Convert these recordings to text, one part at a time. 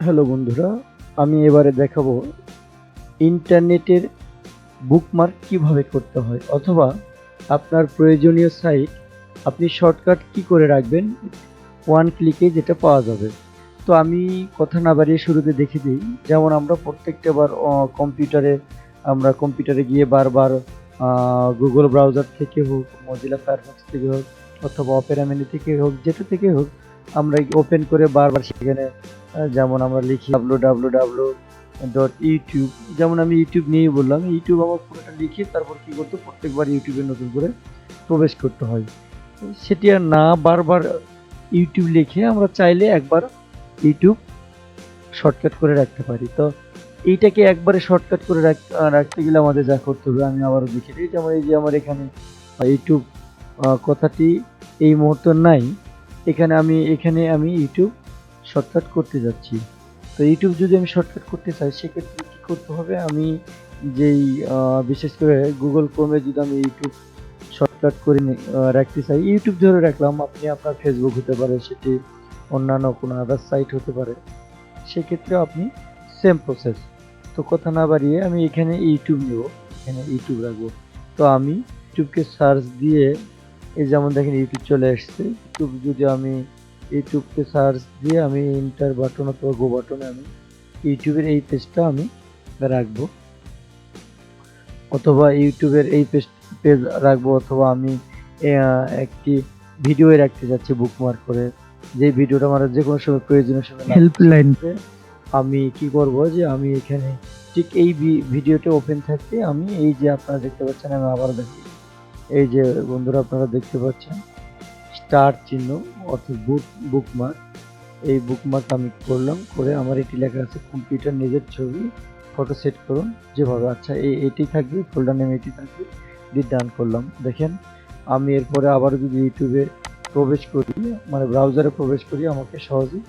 Hello বন্ধুরা, আমি এবারে দেখাবো ইন্টারনেটের বুকমার্ক কিভাবে করতে হয়, অথবা আপনার প্রয়োজনীয় সাইট আপনি শর্টকাট কি করে রাখবেন ওয়ান ক্লিকে যেটা পাওয়া যাবে। তো আমি কথা না বাড়িয়ে শুরুতে দেখে দিই। যেমন আমরা প্রত্যেকটা বার কম্পিউটারে গিয়ে বারবার গুগল ব্রাউজার থেকে হোক, মজিলা ফায়ারফক্স থেকে হোক, অথবা অপেরা মিনি থেকে হোক, যেটা থেকে হোক, আমরা ওপেন করে বারবার সেখানে যেমন আমরা লিখি www.youtube, যেমন আমি ইউটিউব নিয়েই বললাম, ইউটিউব আমার পুরোটা লিখে তারপর কি করতে প্রত্যেকবার ইউটিউবে নতুন করে প্রবেশ করতে হয়। সেটি আর না বারবার ইউটিউব লিখে আমরা চাইলে একবার ইউটিউব শর্টকাট করে রাখতে পারি। তো এইটাকে একবারে শর্টকাট করে রাখতে গেলে আমাদের যা করতে হবে আমি আবারও দেখে দিই। যেমন এই যে আমার এখানে ইউটিউব কথাটি এই মুহূর্তে নাই, এখানে আমি ইউটিউব শর্টকাট করতে যাচ্ছি। তো ইউটিউব যদি আমি শর্টকাট করতে চাই সেক্ষেত্রে কী করতে হবে, আমি যেই বিশেষ করে গুগল ক্রোমে যদি আমি ইউটিউব শর্টকাট করে রাখতে চাই, ইউটিউব ধরে রাখলাম, আপনি আপনার ফেসবুক হতে পারে, সেটি অন্যান্য কোনো আদার সাইট হতে পারে, সেক্ষেত্রে আপনি সেম প্রসেস। তো কথা না বাড়িয়ে আমি এখানে ইউটিউব নেব, এখানে ইউটিউব রাখবো। তো আমি ইউটিউবকে সার্চ দিয়ে, এই যেমন দেখেন ইউটিউব চলে আসছে। ইউটিউব যদি আমি ইউটিউবকে সার্চ দিয়ে আমি এন্টার বাটন অথবা গো বাটনে আমি ইউটিউবের এই পেজটা আমি রাখবো, অথবা ইউটিউবের এই পেজ রাখবো, অথবা আমি একটি ভিডিও রাখতে যাচ্ছি বুকমার্ক করে, যে ভিডিওটা আমার যে কোনো সময় প্রয়োজনীয় সময় হেল্পলাইন, আমি কি করব যে আমি এখানে ঠিক এই ভিডিওটা ওপেন থাকতে আমি এই যে আপনারা দেখতে পাচ্ছেন, আমি আবার দেখি, এই যে বন্ধুরা আপনারা দেখতে পাচ্ছেন স্টার চিহ্ন অর্থাৎ বুকমার্ক, এই বুকমার্ক আমি করলাম, করে আমার এটি লেখা আছে কম্পিউটার নিজের ছবি ফটো সেট করুন যেভাবে। আচ্ছা, এটি থাকবে, ফোল্ডার নেম এটি থাকবে, দিয়ে ডান করলাম। দেখেন আমি এরপরে আবার যদি ইউটিউবে প্রবেশ করি, মানে ব্রাউজারে প্রবেশ করি, আমাকে সহজেই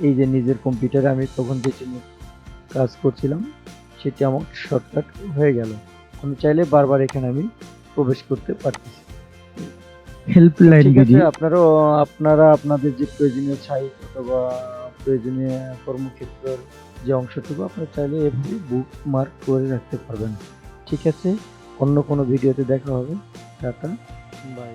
এই যে নিজের কম্পিউটারে আমি তখন যেটি নিয়ে কাজ করছিলাম সেটি আমার শর্টকাট হয়ে গেল। আমি চাইলে বারবার এখানে আমি প্রবেশ করতে পারতেছি। হেল্পলাইন ঠিক আছে, আপনারা আপনাদের যে প্রয়োজনীয় সাইট অথবা প্রয়োজনীয় কর্মক্ষেত্রের যে অংশটুকু আপনারা চাইলে এভাবে বুকমার্ক করে রাখতে পারবেন। ঠিক আছে, অন্য কোনো ভিডিওতে দেখা হবে। Tata, by.